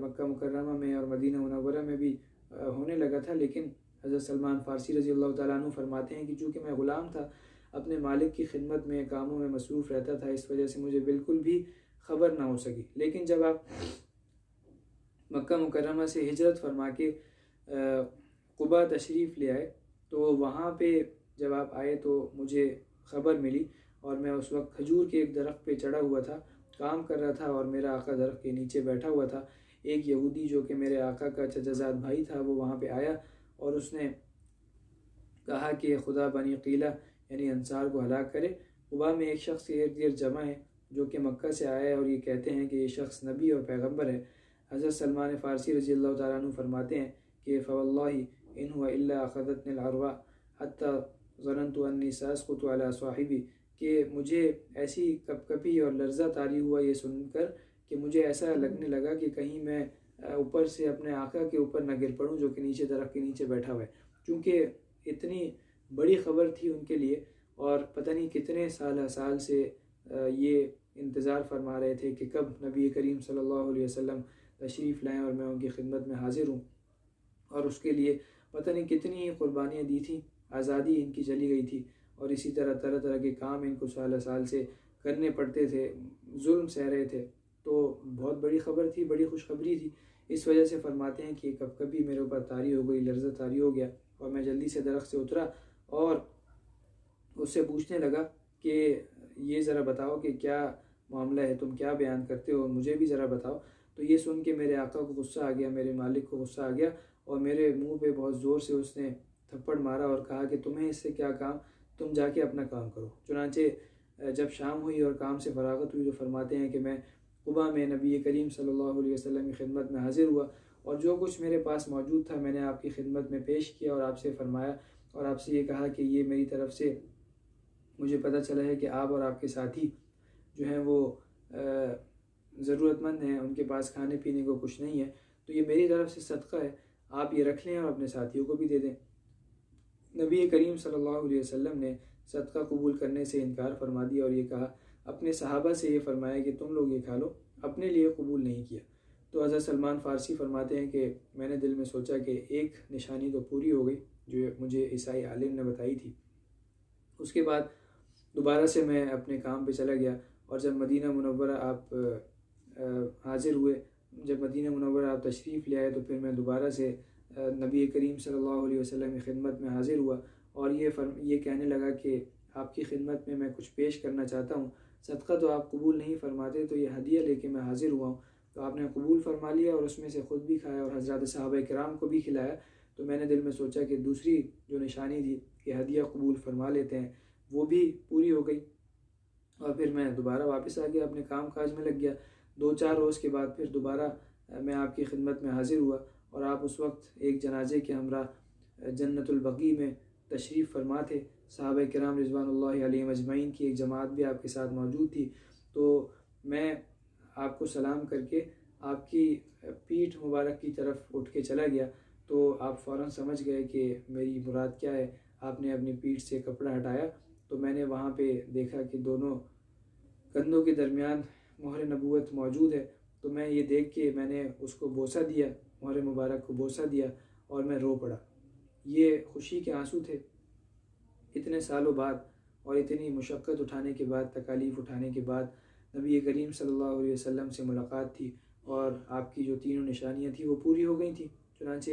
مکہ مکرمہ میں اور مدینہ منورہ میں بھی ہونے لگا تھا، لیکن حضرت سلمان فارسی رضی اللہ تعالیٰ عنہ فرماتے ہیں کہ چونکہ میں غلام تھا، اپنے مالک کی خدمت میں کاموں میں مصروف رہتا تھا، اس وجہ سے مجھے بالکل بھی خبر نہ ہو سکی۔ لیکن جب آپ مکہ مکرمہ سے ہجرت فرما کے قباء تشریف لے آئے، تو وہاں پہ جب آپ آئے تو مجھے خبر ملی، اور میں اس وقت کھجور کے ایک درخت پہ چڑھا ہوا تھا، کام کر رہا تھا، اور میرا آقا درخت کے نیچے بیٹھا ہوا تھا۔ ایک یہودی جو کہ میرے آقا کا چچا زاد بھائی تھا، وہ وہاں پہ آیا اور اس نے کہا کہ خدا بنی قیلہ یعنی انصار کو ہلاک کرے، قباء میں ایک شخص ارد گرد جمع ہے جو کہ مکہ سے آیا ہے، اور یہ کہتے ہیں کہ یہ شخص نبی اور پیغمبر ہے۔ حضرت سلمان فارسی رضی اللہ تعالیٰ عنہ فرماتے ہیں کہ فواللہ ان هو الا اخذتنی العرواء حتی ظننت انی ساسقط علی صاحبی، کہ مجھے ایسی کپکپی اور لرزہ طاری ہوا یہ سن کر کہ مجھے ایسا لگنے لگا کہ کہیں میں اوپر سے اپنے آقا کے اوپر نہ گر پڑوں جو کہ نیچے درخت کے نیچے بیٹھا ہوا ہے، کیونکہ اتنی بڑی خبر تھی ان کے لیے، اور پتہ نہیں کتنے سال سے یہ انتظار فرما رہے تھے کہ کب نبی کریم صلی اللہ علیہ وسلم تشریف لائیں اور میں ان کی خدمت میں حاضر ہوں، اور اس کے لیے پتہ نہیں کتنی قربانیاں دی تھیں، آزادی ان کی چلی گئی تھی، اور اسی طرح طرح کے کام ان کو سال سے کرنے پڑتے تھے، ظلم سہ رہے تھے، تو بہت بڑی خبر تھی، بڑی خوشخبری تھی۔ اس وجہ سے فرماتے ہیں کہ کب کبھی میرے اوپر طاری ہو گئی، لرزہ طاری ہو گیا، اور میں جلدی سے درخت سے اترا اور اس سے پوچھنے لگا کہ یہ ذرا بتاؤ کہ کیا معاملہ ہے، تم کیا بیان کرتے ہو، مجھے بھی ذرا بتاؤ۔ تو یہ سن کے میرے آقا کو غصہ آ گیا، میرے مالک کو غصہ آ گیا، اور میرے منہ پہ بہت زور سے اس نے تھپڑ مارا اور کہا کہ تمہیں اس سے کیا کام، تم جا کے اپنا کام کرو۔ چنانچہ جب شام ہوئی اور کام سے فراغت ہوئی تو فرماتے ہیں کہ میں قباء میں نبی کریم صلی اللہ علیہ وسلم کی خدمت میں حاضر ہوا، اور جو کچھ میرے پاس موجود تھا میں نے آپ کی خدمت میں پیش کیا، اور آپ سے فرمایا اور آپ سے یہ کہا کہ یہ میری طرف سے مجھے پتہ چلا ہے کہ آپ اور آپ کے ساتھی جو ہیں وہ ضرورت مند ہیں، ان کے پاس کھانے پینے کو کچھ نہیں ہے، تو یہ میری طرف سے صدقہ ہے، آپ یہ رکھ لیں اور اپنے ساتھیوں کو بھی دے دیں۔ نبی کریم صلی اللہ علیہ وسلم نے صدقہ قبول کرنے سے انکار فرما دیا اور یہ کہا، اپنے صحابہ سے یہ فرمایا کہ تم لوگ یہ کھا لو، اپنے لیے قبول نہیں کیا۔ تو حضرت سلمان فارسی فرماتے ہیں کہ میں نے دل میں سوچا کہ ایک نشانی تو پوری ہو گئی جو مجھے عیسائی عالم نے بتائی تھی۔ اس کے بعد دوبارہ سے میں اپنے کام پہ چلا گیا، اور جب مدینہ منورہ آپ حاضر ہوئے، جب مدینہ منورہ آپ تشریف لے آئے، تو پھر میں دوبارہ سے نبی کریم صلی اللہ علیہ وسلم کی خدمت میں حاضر ہوا، اور یہ کہنے لگا کہ آپ کی خدمت میں کچھ پیش کرنا چاہتا ہوں، صدقہ تو آپ قبول نہیں فرماتے، تو یہ ہدیہ لے کے میں حاضر ہوا ہوں۔ تو آپ نے قبول فرما لیا اور اس میں سے خود بھی کھایا اور حضرات صحابہ کرام کو بھی کھلایا۔ تو میں نے دل میں سوچا کہ دوسری جو نشانی تھی کہ ہدیہ قبول فرما لیتے ہیں، وہ بھی پوری ہو گئی، اور پھر میں دوبارہ واپس آ گیا، اپنے کام کاج میں لگ گیا۔ 2-4 روز کے بعد پھر دوبارہ میں آپ کی خدمت میں حاضر ہوا، اور آپ اس وقت ایک جنازے کے ہمراہ جنت البقیع میں تشریف فرما تھے۔ صحابہ کرام رضوان اللہ علیہم اجمعین کی ایک جماعت بھی آپ کے ساتھ موجود تھی۔ تو میں آپ کو سلام کر کے آپ کی پیٹھ مبارک کی طرف اٹھ کے چلا گیا، تو آپ فوراً سمجھ گئے کہ میری مراد کیا ہے۔ آپ نے اپنی پیٹھ سے کپڑا ہٹایا، تو میں نے وہاں پہ دیکھا کہ دونوں کندھوں کے درمیان مہر نبوت موجود ہے۔ تو میں یہ دیکھ کے میں نے اس کو بوسہ دیا، مہر مبارک کو بوسہ دیا، اور میں رو پڑا۔ یہ خوشی کے آنسو تھے۔ اتنے سالوں بعد اور اتنی مشقت اٹھانے کے بعد، تکالیف اٹھانے کے بعد نبی کریم صلی اللہ علیہ وسلم سے ملاقات تھی، اور آپ کی جو تینوں نشانیاں تھیں وہ پوری ہو گئی تھیں۔ چنانچہ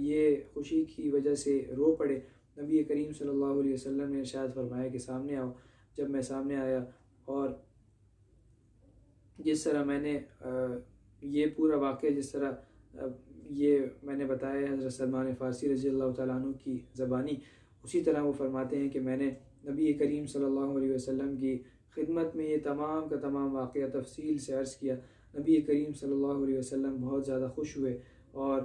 یہ خوشی کی وجہ سے رو پڑے۔ نبی کریم صلی اللہ علیہ وسلم نے ارشاد فرمایا کہ سامنے آؤ۔ جب میں سامنے آیا، اور جس طرح میں نے یہ پورا واقعہ جس طرح یہ میں نے بتایا ہے حضرت سلمان فارسی رضی اللہ تعالیٰ عنہ کی زبانی، اسی طرح وہ فرماتے ہیں کہ میں نے نبی کریم صلی اللہ علیہ وسلم کی خدمت میں یہ تمام کا تمام واقعہ تفصیل سے عرض کیا۔ نبی کریم صلی اللہ علیہ وسلم بہت زیادہ خوش ہوئے، اور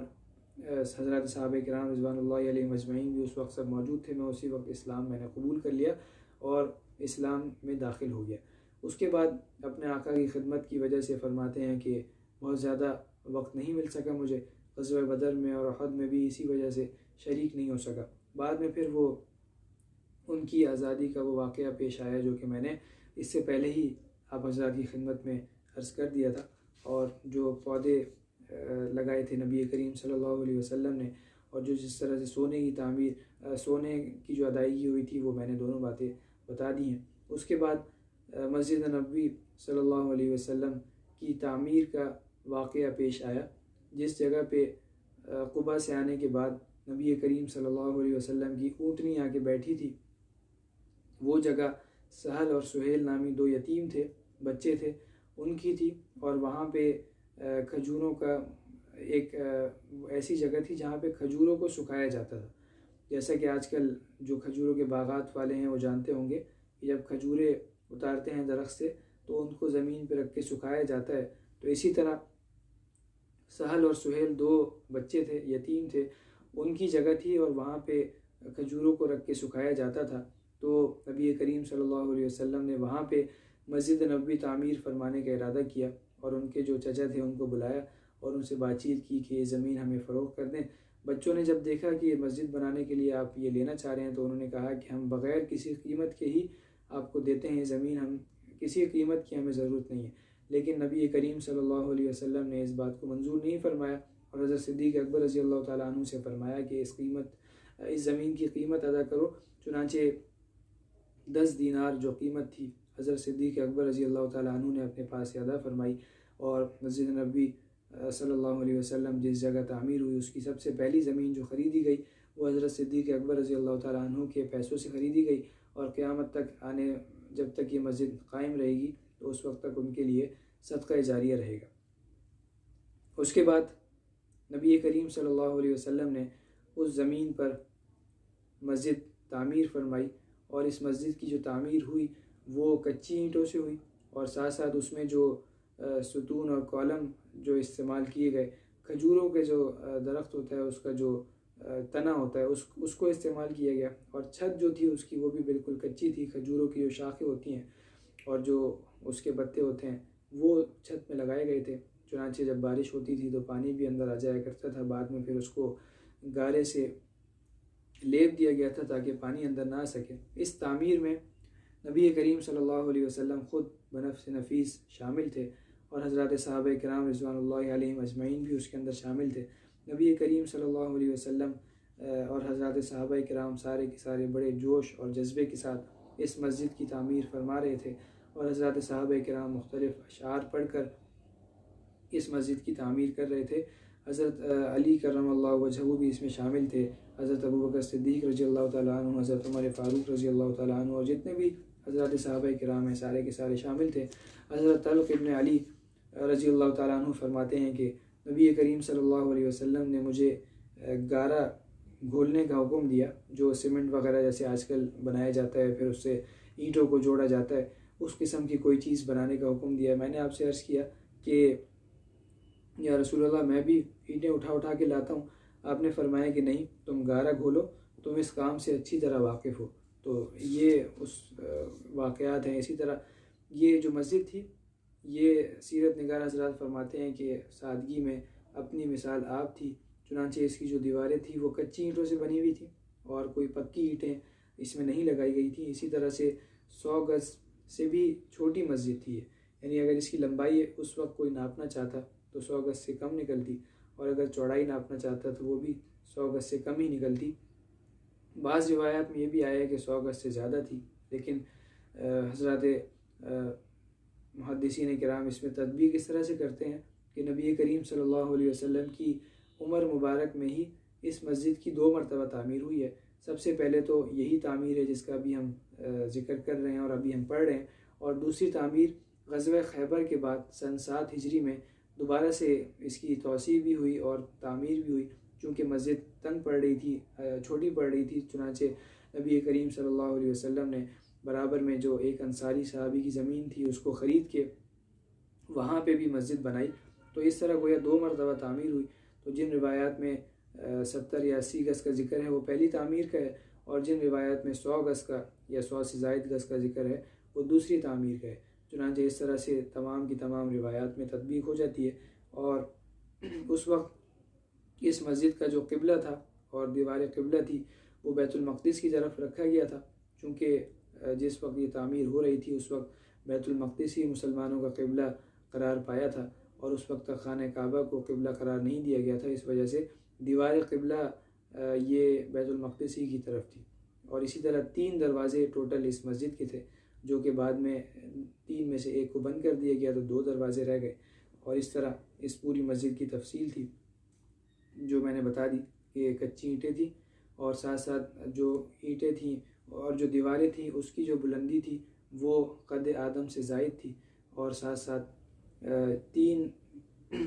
حضرات صحابہ کرام رضوان اللہ علیہ مجمعین بھی اس وقت سب موجود تھے۔ میں اسی وقت اسلام میں نے قبول کر لیا اور اسلام میں داخل ہو گیا۔ اس کے بعد اپنے آقا کی خدمت کی وجہ سے فرماتے ہیں کہ بہت زیادہ وقت نہیں مل سکا مجھے، غزوہ بدر میں اور احد میں بھی اسی وجہ سے شریک نہیں ہو سکا۔ بعد میں پھر وہ ان کی آزادی کا وہ واقعہ پیش آیا جو کہ میں نے اس سے پہلے ہی آپ حضرات کی خدمت میں عرض کر دیا تھا، اور جو پودے لگائے تھے نبی کریم صلی اللہ علیہ وسلم نے، اور جو جس طرح سے سونے کی تعمیر، سونے کی جو ادائیگی ہوئی تھی، وہ میں نے دونوں باتیں بتا دی ہیں۔ اس کے بعد مسجد نبوی صلی اللہ علیہ وسلم کی تعمیر کا واقعہ پیش آیا، جس جگہ پہ قباء سے آنے کے بعد نبی کریم صلی اللہ علیہ وسلم کی اونٹنی آ کے بیٹھی تھی، وہ جگہ سہل اور سہیل نامی 2 یتیم تھے، بچے تھے، ان کی تھی، اور وہاں پہ کھجوروں کا ایک ایسی جگہ تھی جہاں پہ کھجوروں کو سکھایا جاتا تھا۔ جیسا کہ آج کل جو کھجوروں کے باغات والے ہیں وہ جانتے ہوں گے کہ جب کھجوریں اتارتے ہیں درخت سے تو ان کو زمین پہ رکھ کے سکھایا جاتا ہے، تو اسی طرح سہل اور سہیل 2 بچے تھے، یتیم تھے، ان کی جگہ تھی، اور وہاں پہ کھجوروں کو رکھ کے سکھایا جاتا تھا۔ تو نبی کریم صلی اللہ علیہ وسلم نے وہاں پہ مسجد نبوی تعمیر فرمانے کا ارادہ کیا، اور ان کے جو چچا تھے ان کو بلایا اور ان سے بات چیت کی کہ یہ زمین ہمیں فروخت کر دیں۔ بچوں نے جب دیکھا کہ یہ مسجد بنانے کے لیے آپ یہ لینا چاہ رہے ہیں، تو انہوں نے کہا کہ ہم بغیر کسی قیمت کے ہی آپ کو دیتے ہیں یہ زمین، ہم کسی قیمت کی ہمیں ضرورت نہیں ہے۔ لیکن نبی کریم صلی اللہ علیہ وسلم نے اس بات کو منظور نہیں فرمایا، اور حضرت صدیق اکبر رضی اللہ تعالیٰ عنہ سے فرمایا کہ اس زمین کی قیمت ادا کرو۔ چنانچہ 10 دینار جو قیمت تھی حضرت صدیق اکبر رضی اللہ تعالیٰ عنہ نے اپنے پاس سے ادا فرمائی، اور مسجد نبوی صلی اللہ علیہ وسلم جس جگہ تعمیر ہوئی اس کی سب سے پہلی زمین جو خریدی گئی وہ حضرت صدیق اکبر رضی اللہ تعالیٰ عنہ کے پیسوں سے خریدی گئی، اور قیامت تک جب تک یہ مسجد قائم رہے گی تو اس وقت تک ان کے لیے صدقہ جاریہ رہے گا۔ اس کے بعد نبی کریم صلی اللہ علیہ وسلم نے اس زمین پر مسجد تعمیر فرمائی، اور اس مسجد کی جو تعمیر ہوئی وہ کچی اینٹوں سے ہوئی، اور ساتھ ساتھ اس میں جو ستون اور کالم جو استعمال کیے گئے، کھجوروں کے جو درخت ہوتا ہے اس کا جو تنا ہوتا ہے اس کو استعمال کیا گیا، اور چھت جو تھی اس کی وہ بھی بالکل کچی تھی، کھجوروں کی جو شاخیں ہوتی ہیں اور جو اس کے پتے ہوتے ہیں وہ چھت میں لگائے گئے تھے۔ چنانچہ جب بارش ہوتی تھی تو پانی بھی اندر آ جایا کرتا تھا، بعد میں پھر اس کو گارے سے لیپ دیا گیا تھا تاکہ پانی اندر نہ آ سکے۔ اس تعمیر میں نبی کریم صلی اللہ علیہ وسلم خود بنفس نفیس شامل تھے، اور حضرات صحابہ کرام رضوان اللہ علیہم اجمعین بھی اس کے اندر شامل تھے۔ نبی کریم صلی اللہ علیہ وسلم اور حضرات صحابہ کرام سارے کے سارے بڑے جوش اور جذبے کے ساتھ اس مسجد کی تعمیر فرما رہے تھے، اور حضرات صحابہ کرام مختلف اشعار پڑھ کر اس مسجد کی تعمیر کر رہے تھے۔ حضرت علی کرم اللہ وجہہ بھی اس میں شامل تھے، حضرت ابوبکر صدیق رضی اللہ تعالیٰ عنہ، حضرت عمر فاروق رضی اللہ تعالیٰ عنہ، اور جتنے بھی حضرات صحابہ کرام ہیں سارے کے سارے شامل تھے۔ حضرت طلق ابن علی رضی اللہ تعالیٰ عنہ فرماتے ہیں کہ نبی کریم صلی اللہ علیہ وسلم نے مجھے گارا گھولنے کا حکم دیا، جو سیمنٹ وغیرہ جیسے آج کل بنایا جاتا ہے، پھر اس سے اینٹوں کو جوڑا جاتا ہے، اس قسم کی کوئی چیز بنانے کا حکم دیا۔ میں نے آپ سے عرض کیا کہ یا رسول اللہ میں بھی اینٹیں اٹھا کے لاتا ہوں۔ آپ نے فرمایا کہ نہیں، تم گارا گھولو، تم اس کام سے اچھی طرح واقف ہو۔ تو یہ اس واقعات ہیں۔ اسی طرح یہ جو مسجد تھی، یہ سیرت نگار حضرات فرماتے ہیں کہ سادگی میں اپنی مثال آپ تھی، چنانچہ اس کی جو دیواریں تھیں وہ کچی اینٹوں سے بنی ہوئی تھیں اور کوئی پکی اینٹیں اس میں نہیں لگائی گئی تھیں۔ اسی طرح سے 100 گز سے بھی چھوٹی مسجد تھی، یعنی اگر اس کی لمبائی اس وقت کوئی ناپنا چاہتا تو 100 گز سے کم نکلتی، اور اگر چوڑائی ناپنا چاہتا تو وہ بھی 100 گز سے کم ہی نکلتی۔ بعض روایات میں یہ بھی آیا ہے کہ 100 گز سے زیادہ تھی، لیکن حضرات محدثین کرام اس میں تطبیق اس طرح سے کرتے ہیں کہ نبی کریم صلی اللہ علیہ وسلم کی عمر مبارک میں ہی اس مسجد کی 2 مرتبہ تعمیر ہوئی ہے۔ سب سے پہلے تو یہی تعمیر ہے جس کا ابھی ہم ذکر کر رہے ہیں اور ابھی ہم پڑھ رہے ہیں، اور دوسری تعمیر غزوہ خیبر کے بعد سن 7 ہجری میں دوبارہ سے اس کی توسیع بھی ہوئی اور تعمیر بھی ہوئی، چونکہ مسجد تنگ پڑ رہی تھی، چھوٹی پڑ رہی تھی، چنانچہ نبی کریم صلی اللہ علیہ وسلم نے برابر میں جو ایک انصاری صحابی کی زمین تھی اس کو خرید کے وہاں پہ بھی مسجد بنائی۔ تو اس طرح گویا 2 مرتبہ تعمیر ہوئی۔ تو جن روایات میں 70 یا 80 گز کا ذکر ہے وہ پہلی تعمیر کا ہے، اور جن روایات میں 100 گز کا یا 100 سے زائد گز کا ذکر ہے وہ دوسری تعمیر کا ہے۔ چنانچہ اس طرح سے تمام کی تمام روایات میں تطبیق ہو جاتی ہے۔ اور اس وقت اس مسجد کا جو قبلہ تھا اور دیوار قبلہ تھی وہ بیت المقدس کی طرف رکھا گیا تھا، چونکہ جس وقت یہ تعمیر ہو رہی تھی اس وقت بیت المقدس ہی مسلمانوں کا قبلہ قرار پایا تھا، اور اس وقت تک خانہ کعبہ کو قبلہ قرار نہیں دیا گیا تھا، اس وجہ سے دیوار قبلہ یہ بیت المقدس ہی کی طرف تھی۔ اور اسی طرح 3 دروازے ٹوٹل اس مسجد کے تھے، جو کہ بعد میں 3 میں سے 1 کو بند کر دیا گیا تو 2 دروازے رہ گئے۔ اور اس طرح اس پوری مسجد کی تفصیل تھی جو میں نے بتا دی کہ کچی اینٹیں تھیں، اور ساتھ ساتھ جو اینٹیں تھیں اور جو دیواریں تھیں اس کی جو بلندی تھی وہ قد آدم سے زائد تھی، اور ساتھ ساتھ 3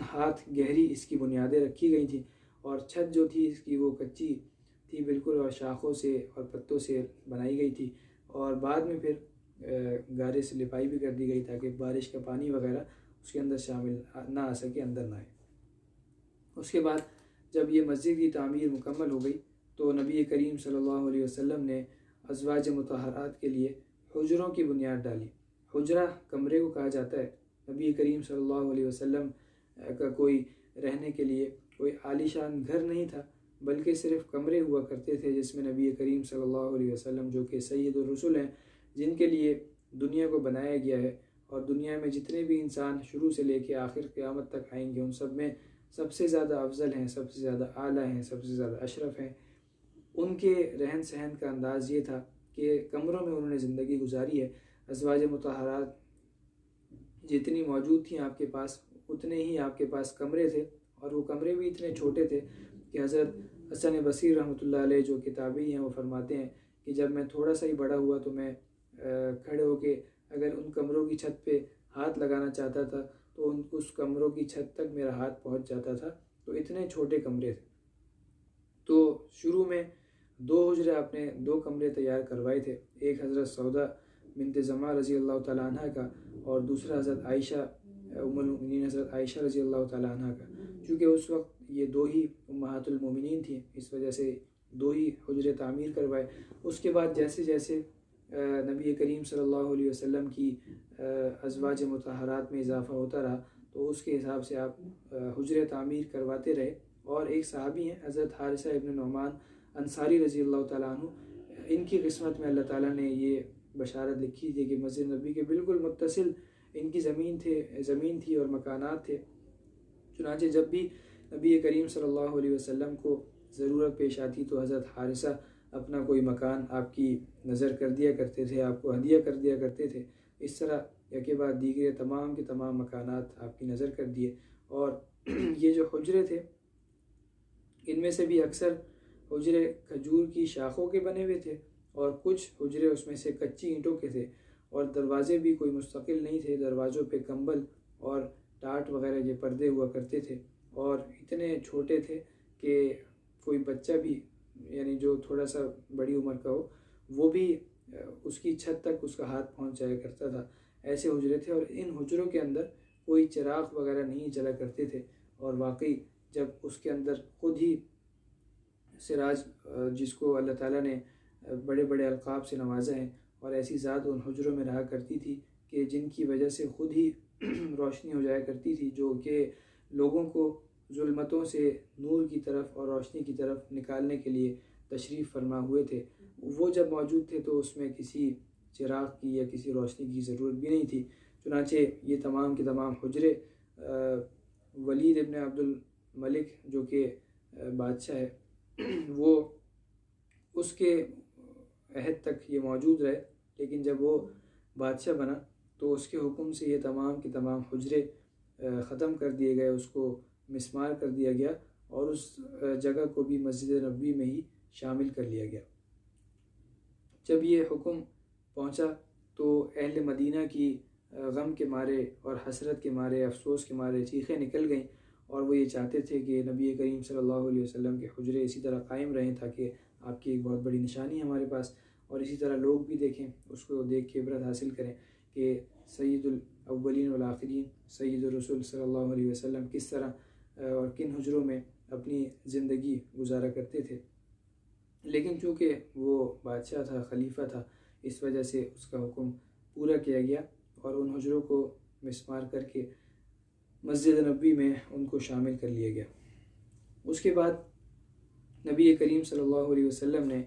ہاتھ گہری اس کی بنیادیں رکھی گئی تھیں، اور چھت جو تھی اس کی وہ کچی تھی بالکل، اور شاخوں سے اور پتوں سے بنائی گئی تھی، اور بعد میں پھر گارے سے لپائی بھی کر دی گئی تاکہ بارش کا پانی وغیرہ اس کے اندر شامل نہ آ سکے، اندر نہ آئے۔ اس کے بعد جب یہ مسجد کی تعمیر مکمل ہو گئی تو نبی کریم صلی اللہ علیہ وسلم نے ازواج مطہرات کے لیے حجروں کی بنیاد ڈالی۔ حجرہ کمرے کو کہا جاتا ہے۔ نبی کریم صلی اللہ علیہ وسلم کا کوئی رہنے کے لیے کوئی عالیشان گھر نہیں تھا، بلکہ صرف کمرے ہوا کرتے تھے جس میں نبی کریم صلی اللہ علیہ وسلم، جو کہ سید الرسل ہیں، جن کے لیے دنیا کو بنایا گیا ہے، اور دنیا میں جتنے بھی انسان شروع سے لے کے آخر قیامت تک آئیں گے ان سب میں سب سے زیادہ افضل ہیں، سب سے زیادہ اعلیٰ ہیں، سب سے زیادہ اشرف ہیں۔ ان کے رہن سہن کا انداز یہ تھا کہ کمروں میں انہوں نے زندگی گزاری ہے۔ ازواج مطہرات جتنی موجود تھیں آپ کے پاس اتنے ہی آپ کے پاس کمرے تھے، اور وہ کمرے بھی اتنے چھوٹے تھے کہ حضرت حسن بصری رحمۃ اللہ علیہ جو کتابی ہیں وہ فرماتے ہیں کہ جب میں تھوڑا سا ہی بڑا ہوا تو میں کھڑے ہو کے اگر ان کمروں کی چھت پہ ہاتھ لگانا چاہتا تھا تو اس کمروں کی چھت تک میرا ہاتھ پہنچ جاتا تھا، تو اتنے چھوٹے کمرے تھے۔ تو شروع میں 2 حجرے آپ نے 2 کمرے تیار کروائے تھے، ایک حضرت سودا بنت زمعہ رضی اللہ تعالیٰ عنہ کا، اور دوسرا حضرت عائشہ ام المؤمنین حضرت عائشہ رضی اللہ تعالیٰ عنہ کا۔ چونکہ اس وقت یہ 2 ہی امہات المومنین تھیں، اس وجہ سے 2 ہی حجرے تعمیر کروائے۔ اس کے بعد جیسے جیسے نبی کریم صلی اللہ علیہ وسلم کی ازواج مطہرات میں اضافہ ہوتا رہا تو اس کے حساب سے آپ حجرے تعمیر کرواتے رہے۔ اور ایک صحابی ہیں حضرت حارثہ ابن نعمان انصاری رضی اللہ تعالیٰ عنہ، ان کی قسمت میں اللہ تعالیٰ نے یہ بشارت لکھی تھی کہ مسجد نبی کے بالکل متصل ان کی زمین تھی اور مکانات تھے۔ چنانچہ جب بھی نبی کریم صلی اللہ علیہ وسلم کو ضرورت پیش آتی تو حضرت حارثہ اپنا کوئی مکان آپ کی نظر کر دیا کرتے تھے، آپ کو ہدیہ کر دیا کرتے تھے۔ اس طرح یکے بعد دیگر تمام کے تمام مکانات آپ کی نظر کر دیے۔ اور یہ جو حجرے تھے ان میں سے بھی اکثر حجرے کھجور کی شاخوں کے بنے ہوئے تھے اور کچھ حجرے اس میں سے کچی اینٹوں کے تھے، اور دروازے بھی کوئی مستقل نہیں تھے، دروازوں پہ کمبل اور ٹاٹ وغیرہ یہ پردے ہوا کرتے تھے، اور اتنے چھوٹے تھے کہ کوئی بچہ بھی یعنی جو تھوڑا سا بڑی عمر کا ہو وہ بھی اس کی چھت تک اس کا ہاتھ پہنچ جایا کرتا تھا۔ ایسے حجرے تھے، اور ان حجروں کے اندر کوئی چراغ وغیرہ نہیں جلا کرتے تھے، اور واقعی جب اس کے اندر خود ہی سراج جس کو اللہ تعالیٰ نے بڑے بڑے القاب سے نوازا ہے، اور ایسی ذات ان حجروں میں رہا کرتی تھی کہ جن کی وجہ سے خود ہی روشنی ہو جایا کرتی تھی، جو کہ لوگوں کو ظلمتوں سے نور کی طرف اور روشنی کی طرف نکالنے کے لیے تشریف فرما ہوئے تھے۔ وہ جب موجود تھے تو اس میں کسی چراغ کی یا کسی روشنی کی ضرورت بھی نہیں تھی۔ چنانچہ یہ تمام کے تمام حجرے ولید ابن عبد الملک جو کہ بادشاہ ہے وہ اس کے عہد تک یہ موجود رہے، لیکن جب وہ بادشاہ بنا تو اس کے حکم سے یہ تمام کے تمام حجرے ختم کر دیے گئے، اس کو مسمار کر دیا گیا، اور اس جگہ کو بھی مسجد نبوی میں ہی شامل کر لیا گیا۔ جب یہ حکم پہنچا تو اہل مدینہ کی غم کے مارے اور حسرت کے مارے، افسوس کے مارے چیخیں نکل گئیں، اور وہ یہ چاہتے تھے کہ نبی کریم صلی اللہ علیہ وسلم کے حجرے اسی طرح قائم رہیں تاکہ آپ کی ایک بہت بڑی نشانی ہے ہمارے پاس، اور اسی طرح لوگ بھی دیکھیں، اس کو دیکھ کے عبرت حاصل کریں کہ سید الاولین والآخرین سید الرسول صلی اللہ علیہ وسلم کس طرح اور کن حجروں میں اپنی زندگی گزارا کرتے تھے۔ لیکن چونکہ وہ بادشاہ تھا، خلیفہ تھا، اس وجہ سے اس کا حکم پورا کیا گیا، اور ان حجروں کو مسمار کر کے مسجد نبوی میں ان کو شامل کر لیا گیا۔ اس کے بعد نبی کریم صلی اللہ علیہ وسلم نے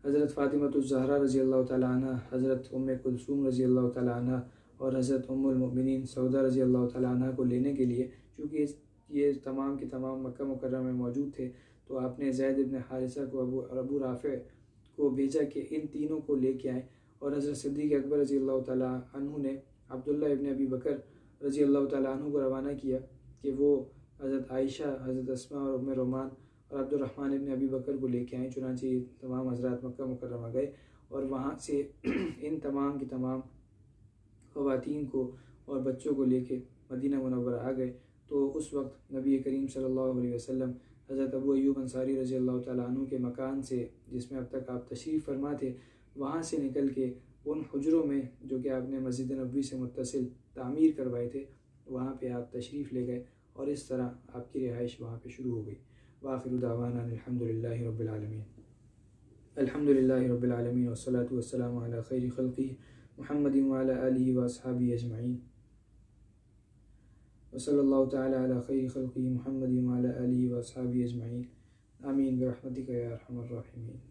حضرت فاطمۃ الزہرا رضی اللہ تعالیٰ عنہ، حضرت ام کلثوم رضی اللہ تعالیٰ عنہ اور حضرت ام المؤمنین سودا رضی اللہ تعالیٰ عنہ کو لینے کے لیے، چونکہ یہ تمام کے تمام مکہ مکرمہ میں موجود تھے، تو آپ نے زید ابن حارثہ کو ابو رافع کو بھیجا کہ ان تینوں کو لے کے آئیں، اور حضرت صدیق اکبر رضی اللہ تعالیٰ عنہ نے عبداللہ ابن ابی بکر رضی اللہ تعالیٰ عنہ کو روانہ کیا کہ وہ حضرت عائشہ، حضرت اسماء اور ام رومان اور عبد الرحمن ابن ابی بکر کو لے کے آئیں۔ چنانچہ یہ تمام حضرات مکہ مکرمہ گئے، اور وہاں سے ان تمام کی تمام خواتین کو اور بچوں کو لے کے مدینہ منورہ آ گئے۔ تو اس وقت نبی کریم صلی اللہ علیہ وسلم حضرت ابو ایوب انصاری رضی اللہ تعالیٰ عنہ کے مکان سے، جس میں اب تک آپ تشریف فرما تھے، وہاں سے نکل کے ان حجروں میں جو کہ آپ نے مسجد نبوی سے متصل تعمیر کروائے تھے، وہاں پہ آپ تشریف لے گئے، اور اس طرح آپ کی رہائش وہاں پہ شروع ہو گئی۔ وآخر دعوانا الحمد للہ رب العالمین۔ الحمد للہ رب العالمین والصلاة والسلام علی خیر خلقہ محمد وعلی آلہ واصحابہ اجمعین، وصلی اللہ تعالی علی خیر خلقہ محمد وعلی آلہ واصحابہ اجمعین، آمین برحمتک یا ارحم الراحمین۔